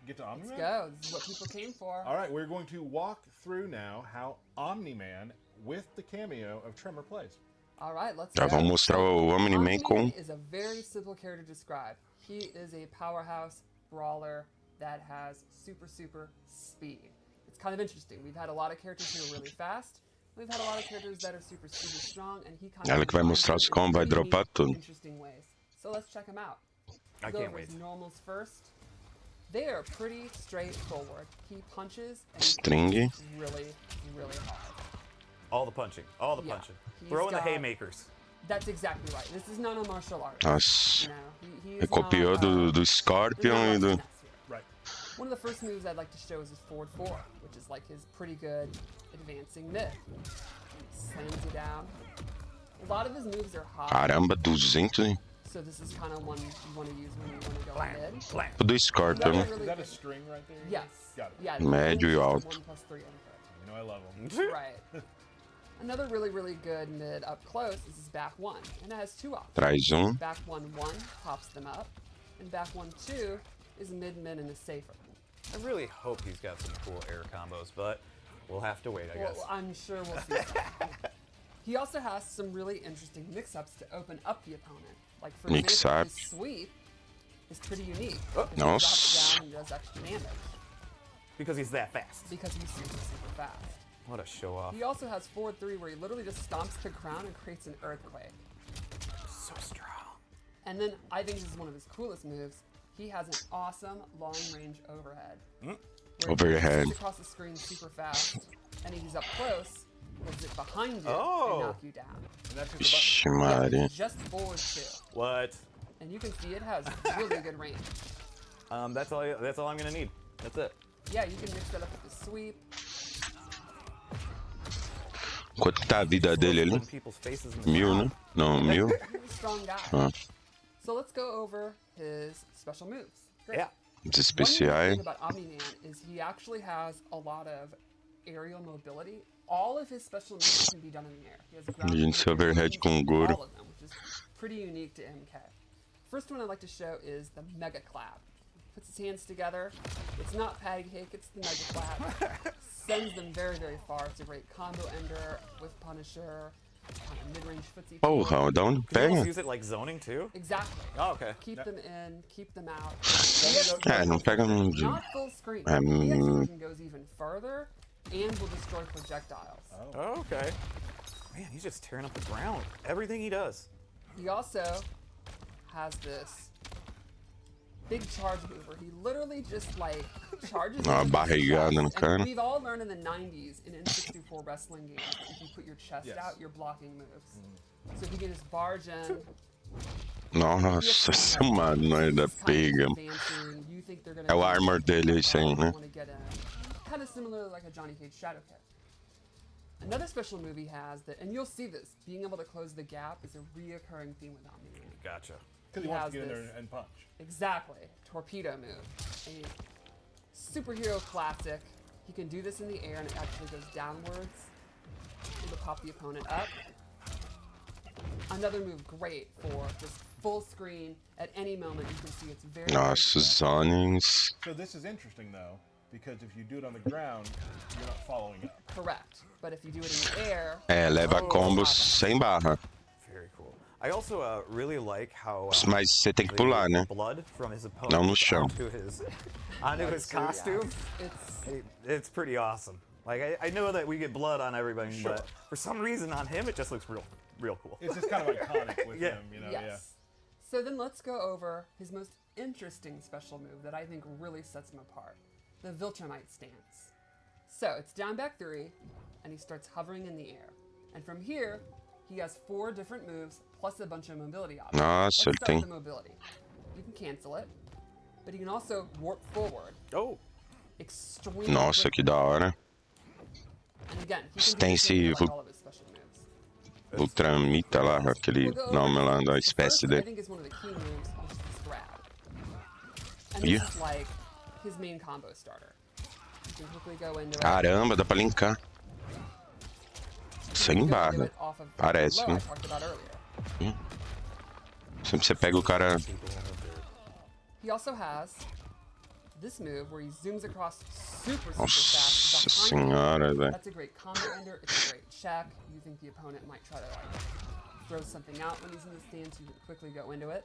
get to Omni Man? Let's go. This is what people came for. All right, we're going to walk through now how Omni Man with the cameo of Tremor plays. All right, let's Já go. vamos mostrar o Omni Man com... is a very simple character to describe. He is a powerhouse brawler that has super speed. It's kind of interesting. We've had a lot of characters who are really fast. We've had a lot of characters that are super strong, and he kind Ela of que vai mostrar os combos, vai dropar tudo. interesting ways. So let's check him out. I can't wait. His normals first. They are pretty straightforward. He punches and String. he punches really hard. All the punching. All the punching. He's Throw in the got- haymakers. That's exactly right. This is not a martial art. Nossa. No, he Ele is copiou not, do there's Scorpion not e much do... finesse here. Right. One of the first moves I'd like to show is his forward 4, which is like his pretty good advancing mid. He slams you down. A lot of his moves are high, Caramba, 200 so this is kind of one you want to use when you want to go mid. Slam. do Scorpion, né? Is that a string right there? Yes. Got it. Yeah. Médio e it's alto. 1+3 input. You know I love them. Right. Another really good mid up close is his back 1, and it has 2 options. Traz Back 1 pops them up, and back 1 2 is mid and is safer. I really hope he's got some cool air combos, but we'll have to wait, I guess. Well, I'm sure we'll see that. He also has some really interesting mix-ups to open up the opponent. Like for example, his sweep is pretty unique. Because he drops down and does extra damage. Because he's that fast. Because he's super fast. What a show off. He also has forward 3 where he literally just stomps to ground and creates an earthquake. So strong. And then I think this is one of his coolest moves. He has an awesome long-range overhead. Where Overhead. He across the screen super fast, and he's up close, holds it behind you, Oh. and knock you down. And that's just Ixi, Yeah, Maria. just forward 2. What? And you can see it has really good range. That's all I'm gonna need. That's it. Yeah, you can mix that up with the sweep. Quanto tá a vida dele ali? People's faces in the 1000, né? Não, 1000. He's a strong guy. Ah, So let's go over his special moves. Great. Yeah. os One unique especiais. thing about Omni Man is he actually has a lot of aerial mobility. All of his special moves can be done in the air. He has a ground Gente, control, overhead he com can do Goro. all of them, which is pretty unique to MK. First one I'd like to show is the Mega Clap. Puts his hands together. It's not patty cake, it's the Mega Clap. Sends them very far. It's a great combo ender with Punisher, kind of mid-range footsie. Porra, da onde Can you almost pega? use it like zoning too? Exactly. Oh, okay. Keep them in, keep them out. É, não pega no... Not full screen. Um, The execution goes even further and will destroy projectiles. Oh, okay. Man, he's just tearing up the ground. Everything he does. He also has this big charge move where he literally just like charges. Uma into his barrigada no chest. cara. And we've all learned in the 90s in N64 wrestling games that if you put your chest Yes. out, you're blocking moves. So if you can just barge in. Nossa, essa mano é da pega. You think they're gonna É o armor dele, isso aí, né? Kind of similar like a Johnny Cage Shadow Kick. Another special move he has that, and you'll see this, being able to close the gap is a reoccurring theme with Omni Man. Gotcha. Because he wants to get in there and punch. Exactly. Torpedo move. A superhero classic. He can do this in the air and it actually goes downwards. It'll pop the opponent up. Another move great for just full screen at any moment. You can see it's very Nossa, os zonings. So this is interesting though, because if you do it on the ground, you're not following up. correct. But if you do it in the air, É, leva combos sem barra. Very cool. I also really like how Mas você tem que pular, né? blood from his opponent Não no chão. onto his costume. it's It's pretty awesome. Like I know that we get blood on everybody, but for some reason on him it just looks real cool. It's just kind of iconic with Yeah. him, you know. yes. So then let's go over his most interesting special move that I think really sets him apart. The Viltrumite stance. So it's down back 3, and he starts hovering in the air. And from here, he has 4 different moves, plus a bunch of mobility options. Nossa, Let's ele start tem. with the mobility. You can cancel it, but you can also warp forward. Oh, Extremely Nossa, quickly. que da hora. And again, he can do Extensive. this with all of his special moves. Ultramita lá, aquele nome lá da The espécie first, I dele. think is one of the key moves, which is this grab. And Yeah. this is like his main combo starter. You can quickly go into it. Caramba, dá pra linkar. You Sem can go barra. into it off of the Parece, low I né? talked about earlier. Sempre você pega o cara. He also has this move where he zooms across super Nossa fast behind you. senhora, velho. That's a great combo ender. It's a great check. You think the opponent might try to like throw something out when he's in the stance, you can quickly go into it.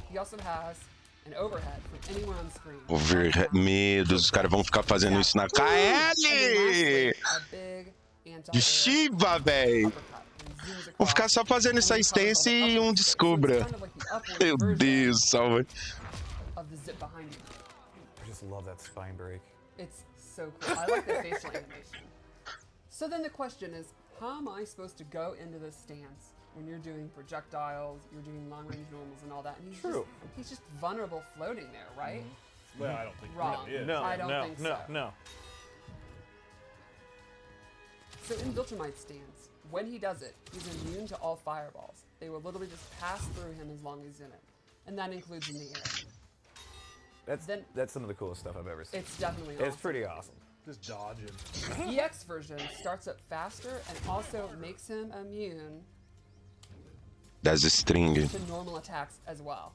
He also has an overhead from anywhere on screen. Overhead, meu Deus, os caras vão ficar fazendo isso na And then KL! lastly, a big anti-air De Shiva, velho! uppercut. He zooms Vou ficar across só fazendo essa and recovers stance all the e upward space. So descubra. it's kind of like the upward Meu version Deus do céu, velho. of the zip behind you. I just love that spine break. It's so cool. I like the facial animation. So then the question is, how am I supposed to go into this stance when you're doing projectiles, you're doing long-range normals and all that? And he's just vulnerable floating there, right? Well, I don't think Wrong. he really is. No, I don't no, think no, so. no. So in Viltrumite's stance, when he does it, he's immune to all fireballs. They will literally just pass through him as long as he's in it. And that includes in the air. That's some of the coolest stuff I've ever seen. It's definitely awesome. It's pretty awesome. Just dodging. The EX version starts up faster and also makes him immune Das string. to normal attacks as well.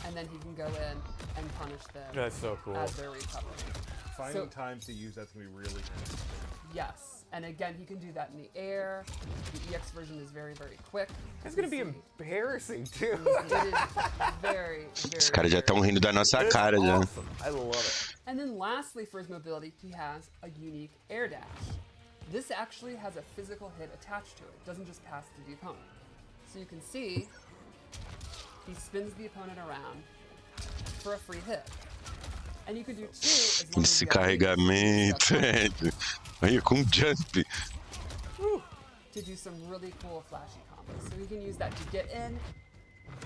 And then he can go in and punish them That's so cool. as they're recovering. Finding times to use that's gonna be really interesting. Yes. And again, he can do that in the air. The EX version is very, very quick. It's gonna be embarrassing too. It is very, very, Os caras já estão very rindo da nossa It's cara já. awesome. I love it. And then lastly, for his mobility, he has a unique air dash. This actually has a physical hit attached to it. It doesn't just pass through the opponent. So you can see he spins the opponent around for a free hit. And you can do two as long as Esse you have carregamento, these velho. Aí com jump. to do some really cool flashy combos. So he can use that to get in,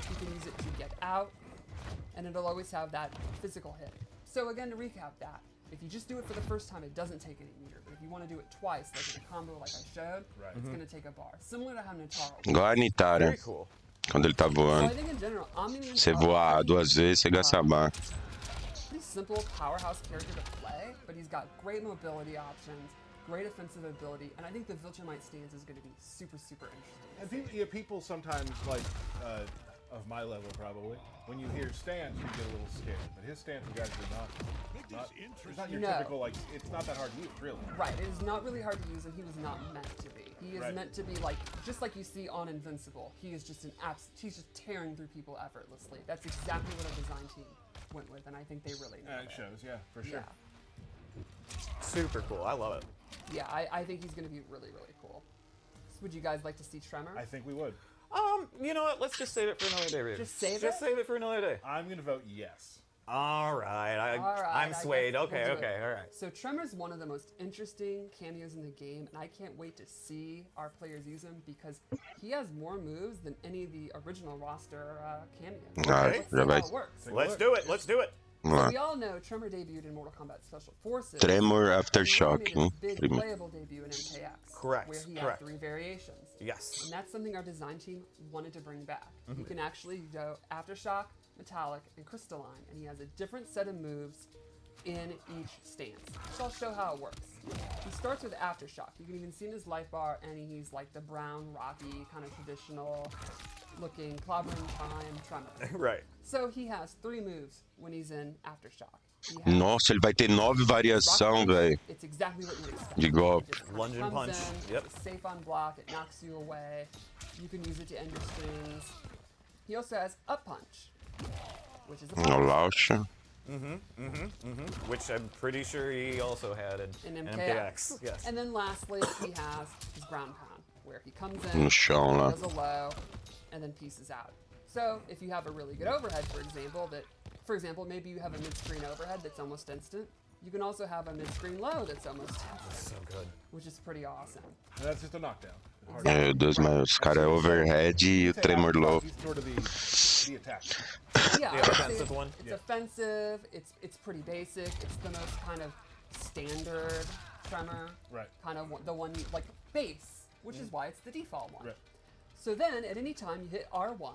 he can use it to get out, and it'll always have that physical hit. So again, to recap that, if you just do it for the first time, it doesn't take any meter. But if you want to do it twice, like in a combo like I showed, it's going to take a bar. Similar to how Nataro. Igual a Nitara, Very cool. quando ele tá So I voando. think in general, Omni Man Você voar duas vezes, você gasta a barra. pretty simple powerhouse character to play, but he's got great mobility options, great offensive ability, and I think the Viltrumite stance is going to be super, super interesting. And people sometimes like of my level probably, when you hear stance, you get a little scared. But his stance is actually it's not your No. typical like. It's not that hard to use, really. Right, it is not really hard to use, and he was not meant to be. He is Right. meant to be like, just like you see on Invincible, he is just he's just tearing through people effortlessly. That's exactly what our design team went with, and I think they really nailed It shows, yeah, for sure. Yeah, Super cool. I love it. yeah, I think he's going to be really, really cool. So would you guys like to see Tremor? I think we would. You know what? Let's just save it for another day, Reed. Just save it? Just save it for another day. I'm gonna vote yes. All right. All right, I'm I guess swayed. we'll Okay, do okay, it. all right. So Tremor's one of the most interesting cameos in the game, and I can't wait to see our players use him because he has more moves than any of the original roster cameos. Ah, Let's see já how vai. it works. Let's do it. Let's do it. Vamos lá. We all know Tremor debuted in Mortal Kombat Special Forces. Tremor and Aftershock, he made his big primo. playable debut in MK1, Correct, where he correct. had 3 variations. Yes. And that's something our design team wanted to bring back. Mm-hmm. You can actually go Aftershock, Metallic, and Crystalline, and he has a different set of moves in each stance. So I'll show how it works. He starts with Aftershock. You can even see in his life bar, and he's like the brown, rocky, kind of traditional looking clobbering time Tremor. Right. So he has 3 moves when he's in Aftershock. He has Nossa, ele vai ter 9 variação, velho. It's exactly what you expect. De golpe. It just Lunge and comes punch. in, Yep. it's safe on block, it knocks you away. You can use it to end your strings. He also has Up Punch, which is a No punch Lauscha. Which I'm pretty sure he also had in in MKX. Yes. And then lastly, he has his ground pound, where he comes in, No chão lá. does a low, and then pieces out. So if you have a really good overhead, for example, maybe you have a mid-screen overhead that's almost instant. You can also have a mid-screen low that's almost instant, So good. which is pretty awesome. And that's just a knockdown. Hard. Meu Deus, mas os caras overhead e o Tremor low. He's sort of the attack. Yeah, The I would say offensive one? It's offensive. It's pretty basic. It's the most kind of standard Tremor. Right. Kind of the one like base, which is why it's the default one. Right. So then, at any time, you hit R1,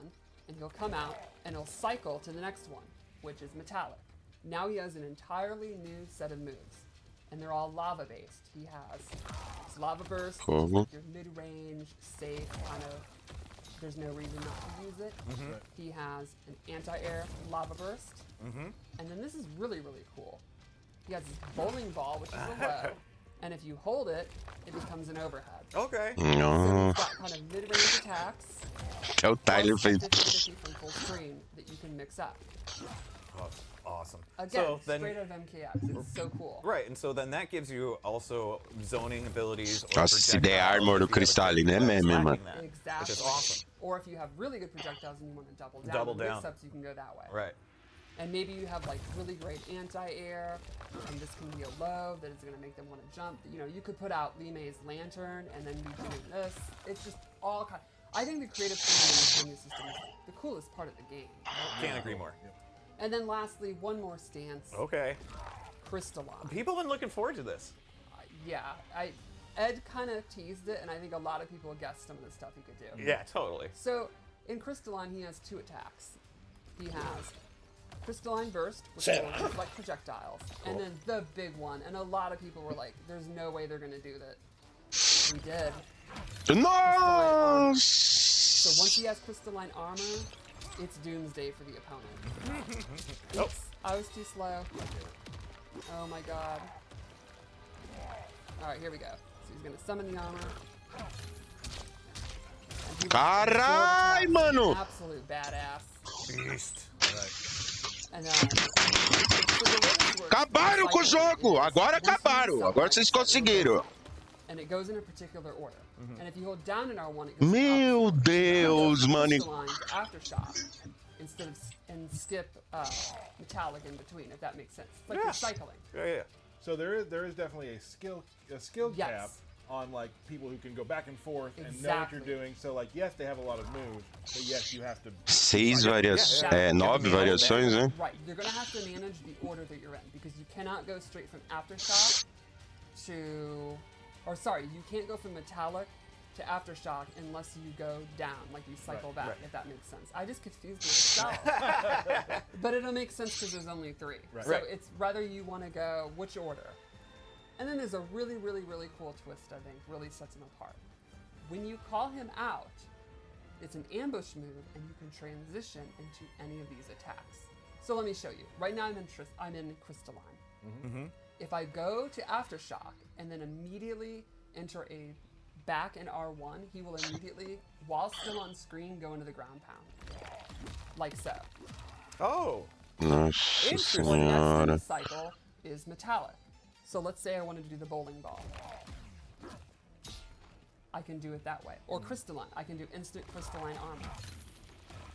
and he'll come out and he'll cycle to the next one, which is metallic. Now he has an entirely new set of moves, and they're all lava based. He has his lava burst, which is Fogo. like your mid-range, safe kind of there's no reason not to use it. He has an anti-air lava burst. And then this is really, really cool. He has this bowling ball, which is a low. And if you hold it, it becomes an overhead. Okay. So No. he's got kind of mid-range attacks. É o Tyler fez. 50-50 from full screen that you can mix up. Oh, awesome. Again, So then, straight out of MKX. It's so cool. right, and so then that gives you also zoning abilities. Or Nossa, se der projectiles armor if do you have a cristal ali, crit né, that's meme, lacking mano? that, Exactly. Which is awesome. Or if you have really good projectiles and you want to double down, Double with down. mix-ups, you can go that way. Right. And maybe you have like really great anti-air, and this can be a low that is going to make them want to jump. You know, you could put out Lime's lantern and then be doing this. It's just all kind. I think the creative freedom in the system is the coolest part of the game. Can't agree more. And then lastly, one more stance, Okay. Crystalline. People have been looking forward to this. Yeah, Ed kind of teased it, and I think a lot of people guessed some of the stuff he could do. Yeah, totally. So in Crystalline, he has 2 attacks. He has Crystalline Burst, which will deflect projectiles, and then the big one. And a lot of people were like, "There's no way they're gonna do that." We did. Nossa! So once he has Crystalline Armor, it's doomsday for the opponent. Oops, I was too slow. Oh my god. All right, here we go. So he's gonna summon the armor. And he will absorb Carai, attacks. mano! Absolute badass. Beast. And so the way this works, Acabaram com o jogo! Agora acabaram! Agora vocês conseguiram! And it goes in a particular order. And if you hold down an R1, it goes Meu up. Deus, mano! Crystalline to Aftershock instead of and skip metallic in between, if that makes sense. It's like Yeah. recycling. Yeah. So there is definitely a skill Yes. cap on like people who can go back and forth and know what you're Exactly. doing. So like yes, they have a lot of moves, but yes, you have to. 6 variações. É, 9 variações, né? Right, you're gonna have to manage the order that you're in because you cannot go straight from Aftershock to, or sorry, you can't go from metallic to Aftershock unless you go down, like you cycle back, if that makes sense. I just confused myself. But it'll make sense because there's only 3. Right. So Right. it's rather you want to go which order. And then there's a really, really, really cool twist, I think, really sets him apart. When you call him out, it's an ambush move and you can transition into any of these attacks. So let me show you. Right now I'm in Crystalline. If I go to Aftershock and then immediately enter a back in R1, he will immediately, while still on screen, go into the ground pound. Like so. Oh. Nossa The next in senhora. the cycle is metallic. So let's say I wanted to do the bowling ball. I can do it that way. Or crystalline. I can do instant crystalline armor.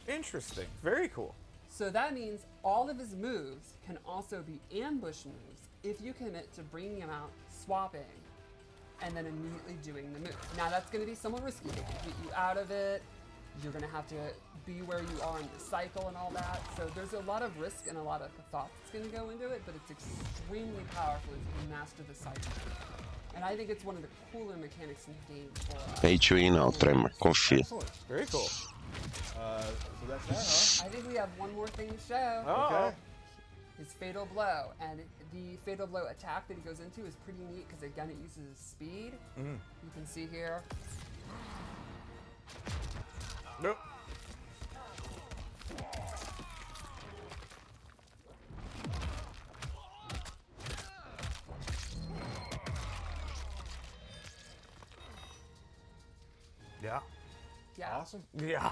Interesting. Very cool. So that means all of his moves can also be ambush moves if you commit to bringing him out, swapping, and then immediately doing the move. Now that's going to be somewhat risky. They can beat you out of it. You're going to have to be where you are in the cycle and all that. So there's a lot of risk and a lot of thought that's going to go into it, but it's extremely powerful if you master the cycle. And I think it's one of the cooler mechanics in the game for Pay to win não, Tremor. Confia. Excellent. Very cool. So that's that, I think we have one more thing to show. huh? Oh. Okay. His Fatal Blow. And the Fatal Blow attack that he goes into is pretty neat because again it uses his speed. You can see here. Nope. Yeah. Yeah. Awesome. Yeah.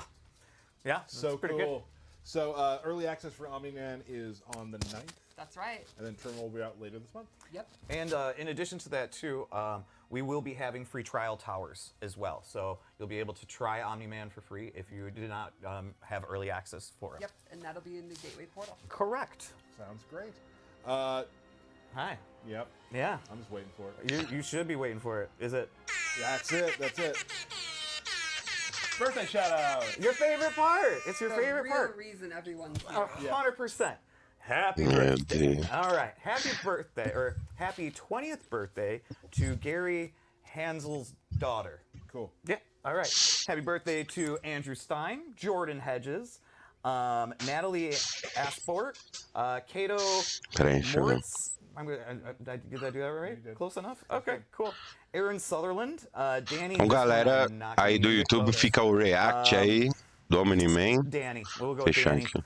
Yeah. So pretty cool. So early access for Omni Man is on the 9th, That's right. and then Tremor will be out later this month. Yep. And in addition to that, too, we will be having free trial towers as well. So you'll be able to try Omni Man for free if you do not have early access for it. Yep. And that'll be in the Gateway portal. Correct. Sounds great. Hi. Yep. Yeah. I'm just waiting for it. You should be waiting for it. Is it Yeah, that's it. That's it. Birthday shout out. your favorite part? It's your The favorite real part. reason everyone's here. 100%. Happy Meu birthday. Deus. All right. Happy birthday, or happy 20th birthday to Gary Hansel's daughter. Cool. Yeah. All right. Happy birthday to Andrew Stein, Jordan Hedges, Natalie Asport, Cato Peraí, deixa eu ver. Moritz. Did I do that right? You did. Close enough? Okay, cool. Aaron Sutherland, Danny. Então, this one galera, I'm not aí gonna do give you YouTube quotas. fica o react aí do Omni Man. Danny. We'll go with Fechando Danny. aqui.